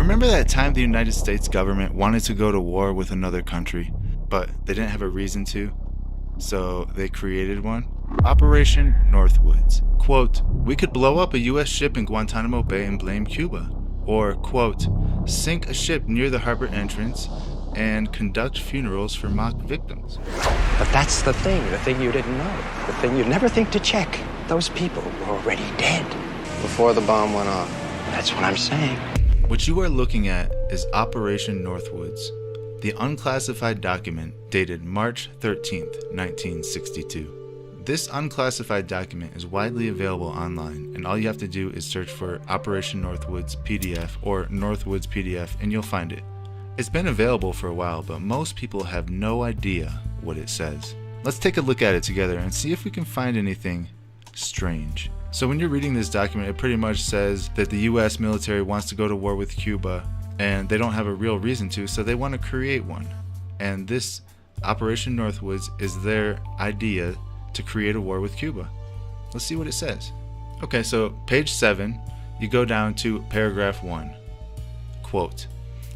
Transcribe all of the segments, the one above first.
Remember that time the United States government wanted to go to war with another country, but they didn't have a reason to? So they created one? Operation Northwoods. Quote, we could blow up a US ship in Guantanamo Bay and blame Cuba. Or, quote, sink a ship near the harbor entrance and conduct funerals for mock victims. But that's the thing you didn't know, the thing you'd never think to check. Those people were already dead before the bomb went off. That's what I'm saying. What you are looking at is Operation Northwoods, the unclassified document dated March 13th, 1962. This unclassified document is widely available online, and all you have to do is search for Operation Northwoods PDF or Northwoods PDF and you'll find it. It's been available for a while, but most people have no idea what it says. Let's take a look at it together and see if we can find anything strange. So when you're reading this document, it pretty much says that the US military wants to go to war with Cuba and they don't have a real reason to, so they want to create one. And this Operation Northwoods is their idea to create a war with Cuba. Let's see what it says. Okay, so page 7, you go down to paragraph 1. Quote,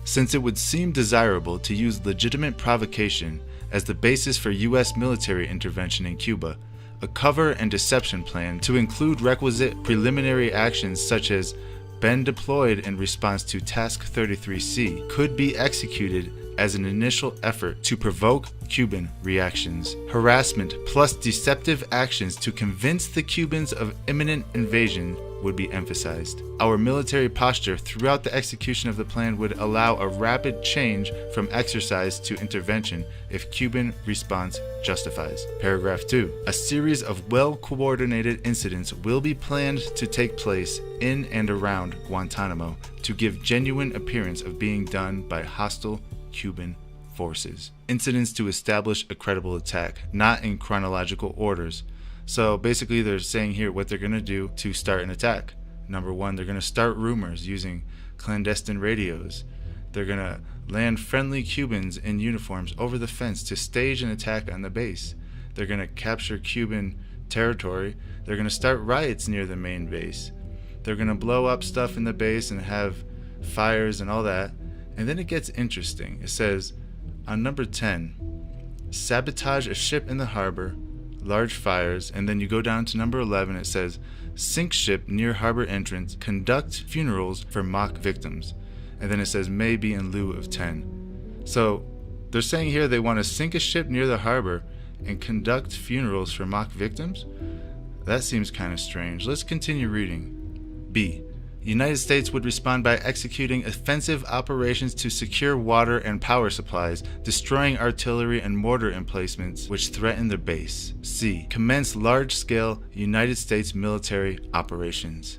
since it would seem desirable to use legitimate provocation as the basis for US military intervention in Cuba, a cover and deception plan to include requisite preliminary actions such as been deployed in response to Task 33C could be executed as an initial effort to provoke Cuban reactions. Harassment plus deceptive actions to convince the Cubans of imminent invasion would be emphasized. Our military posture throughout the execution of the plan would allow a rapid change from exercise to intervention if Cuban response justifies. Paragraph 2. A series of well-coordinated incidents will be planned to take place in and around Guantanamo to give genuine appearance of being done by hostile Cuban forces. Incidents to establish a credible attack, not in chronological orders. So basically they're saying here what they're going to do to start an attack. Number 1, they're going to start rumors using clandestine radios. They're going to land friendly Cubans in uniforms over the fence to stage an attack on the base. They're going to capture Cuban territory. They're going to start riots near the main base. They're going to blow up stuff in the base and have fires and all that. And then it gets interesting. It says on number 10, sabotage a ship in the harbor, large fires, and then you go down to number 11, it says sink ship near harbor entrance, conduct funerals for mock victims, and then it says maybe in lieu of 10. So they're saying here they want to sink a ship near the harbor and conduct funerals for mock victims? That seems kind of strange. Let's continue reading. B. United States would respond by executing offensive operations to secure water and power supplies, destroying artillery and mortar emplacements which threaten their base. C. Commence large-scale United States military operations.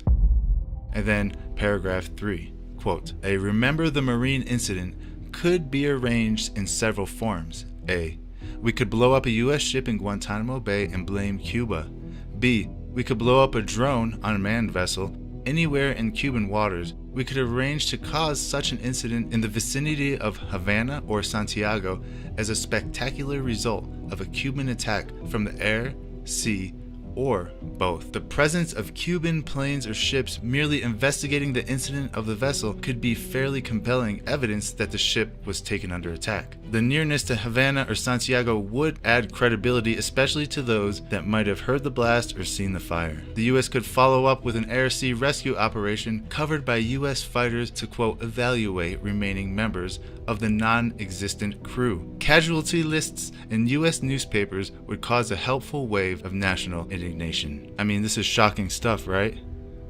And then paragraph 3, quote, a Remember the Marine incident could be arranged in several forms. A. We could blow up a U.S. ship in Guantanamo Bay and blame Cuba. B. We could blow up a drone on a manned vessel anywhere in Cuban waters. We could arrange to cause such an incident in the vicinity of Havana or Santiago as a spectacular result of a Cuban attack from the air, sea, or both. The presence of Cuban planes or ships merely investigating the incident of the vessel could be fairly compelling evidence that the ship was taken under attack. The nearness to Havana or Santiago would add credibility, especially to those that might have heard the blast or seen the fire. The U.S. could follow up with an air-sea rescue operation covered by U.S. fighters to, quote, evaluate remaining members of the non-existent crew. Casualty lists in U.S. newspapers would cause a helpful wave of national indignation. I mean, this is shocking stuff, right?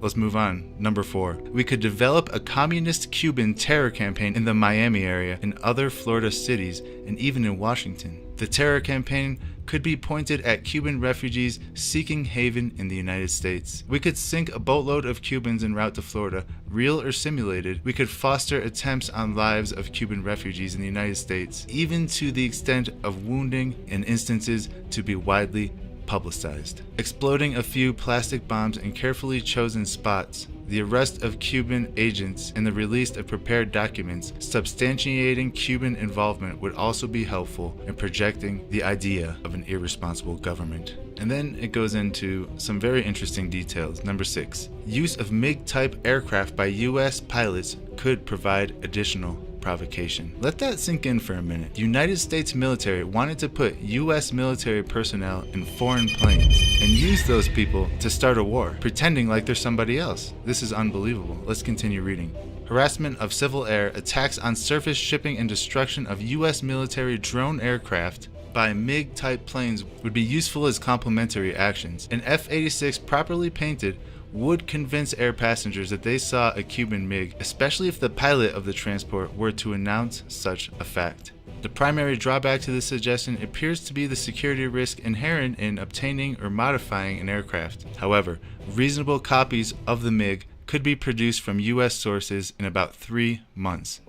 Let's move on. Number 4. We could develop a communist Cuban terror campaign in the Miami area, in other Florida cities, and even in Washington. The terror campaign could be pointed at Cuban refugees seeking haven in the United States. We could sink a boatload of Cubans en route to Florida, real or simulated. We could foster attempts on lives of Cuban refugees in the United States, even to the extent of wounding in instances to be widely publicized. Exploding a few plastic bombs in carefully chosen spots the arrest of Cuban agents and the release of prepared documents substantiating Cuban involvement would also be helpful in projecting the idea of an irresponsible government. And then it goes into some very interesting details. Number 6, use of MiG-type aircraft by U.S. pilots could provide additional provocation. Let that sink in for a minute. The United States military wanted to put U.S. military personnel in foreign planes and use those people to start a war, pretending like they're somebody else. This is unbelievable. Let's continue reading. Harassment of civil air, attacks on surface shipping, and destruction of U.S. military drone aircraft by MiG-type planes would be useful as complementary actions. An F-86 properly painted would convince air passengers that they saw a Cuban MiG, especially if the pilot of the transport were to announce such a fact. The primary drawback to this suggestion appears to be the security risk inherent in obtaining or modifying an aircraft. However, reasonable copies of the MiG could be produced from U.S. sources in about 3 months.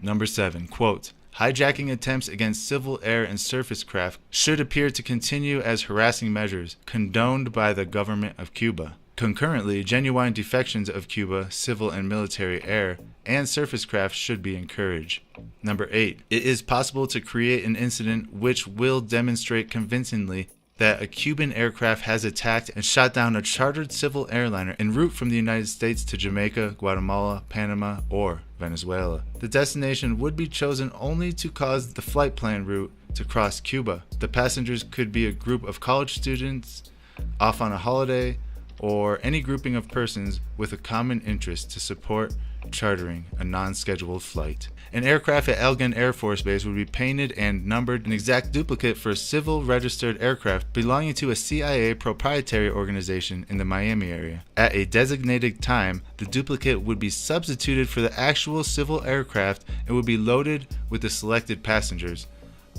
Number 7, quote, hijacking attempts against civil air and surface craft should appear to continue as harassing measures condoned by the government of Cuba. Concurrently, genuine defections of Cuba, civil and military air, and surface craft should be encouraged. Number 8, it is possible to create an incident which will demonstrate convincingly that a Cuban aircraft has attacked and shot down a chartered civil airliner en route from the United States to Jamaica, Guatemala, Panama, or Venezuela. The destination would be chosen only to cause the flight plan route to cross Cuba. The passengers could be a group of college students off on a holiday, or any grouping of persons with a common interest to support chartering a non-scheduled flight. An aircraft at Elgin Air Force Base would be painted and numbered, an exact duplicate for a civil registered aircraft belonging to a CIA proprietary organization in the Miami area. At a designated time, the duplicate would be substituted for the actual civil aircraft and would be loaded with the selected passengers,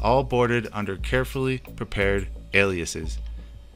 all boarded under carefully prepared aliases.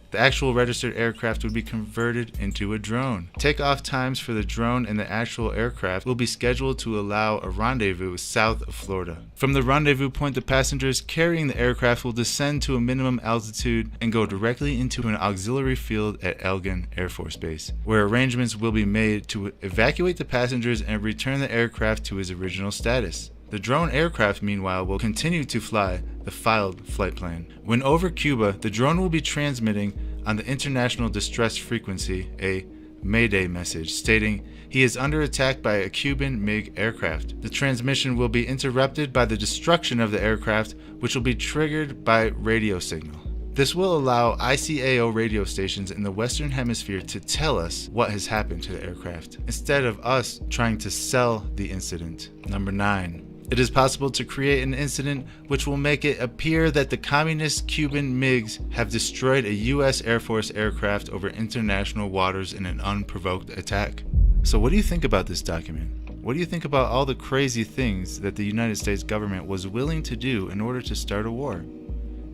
The actual registered aircraft would be converted into a drone. Takeoff times for the drone and the actual aircraft will be scheduled to allow a rendezvous south of Florida. From the rendezvous point, the passengers carrying the aircraft will descend to a minimum altitude and go directly into an auxiliary field at Elgin Air Force Base, where arrangements will be made to evacuate the passengers and return the aircraft to its original status. The drone aircraft, meanwhile, will continue to fly the filed flight plan. When over Cuba, the drone will be transmitting on the international distress frequency a Mayday message stating he is under attack by a Cuban MiG aircraft. The transmission will be interrupted by the destruction of the aircraft, which will be triggered by radio signal. This will allow ICAO radio stations in the Western Hemisphere to tell us what has happened to the aircraft, instead of us trying to sell the incident. Number 9. It is possible to create an incident which will make it appear that the communist Cuban MiGs have destroyed a U.S. Air Force aircraft over international waters in an unprovoked attack. So what do you think about this document? What do you think about all the crazy things that the United States government was willing to do in order to start a war?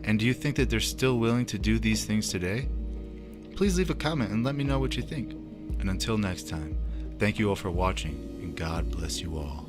And do you think that they're still willing to do these things today? Please leave a comment and let me know what you think. And until next time, thank you all for watching, and God bless you all.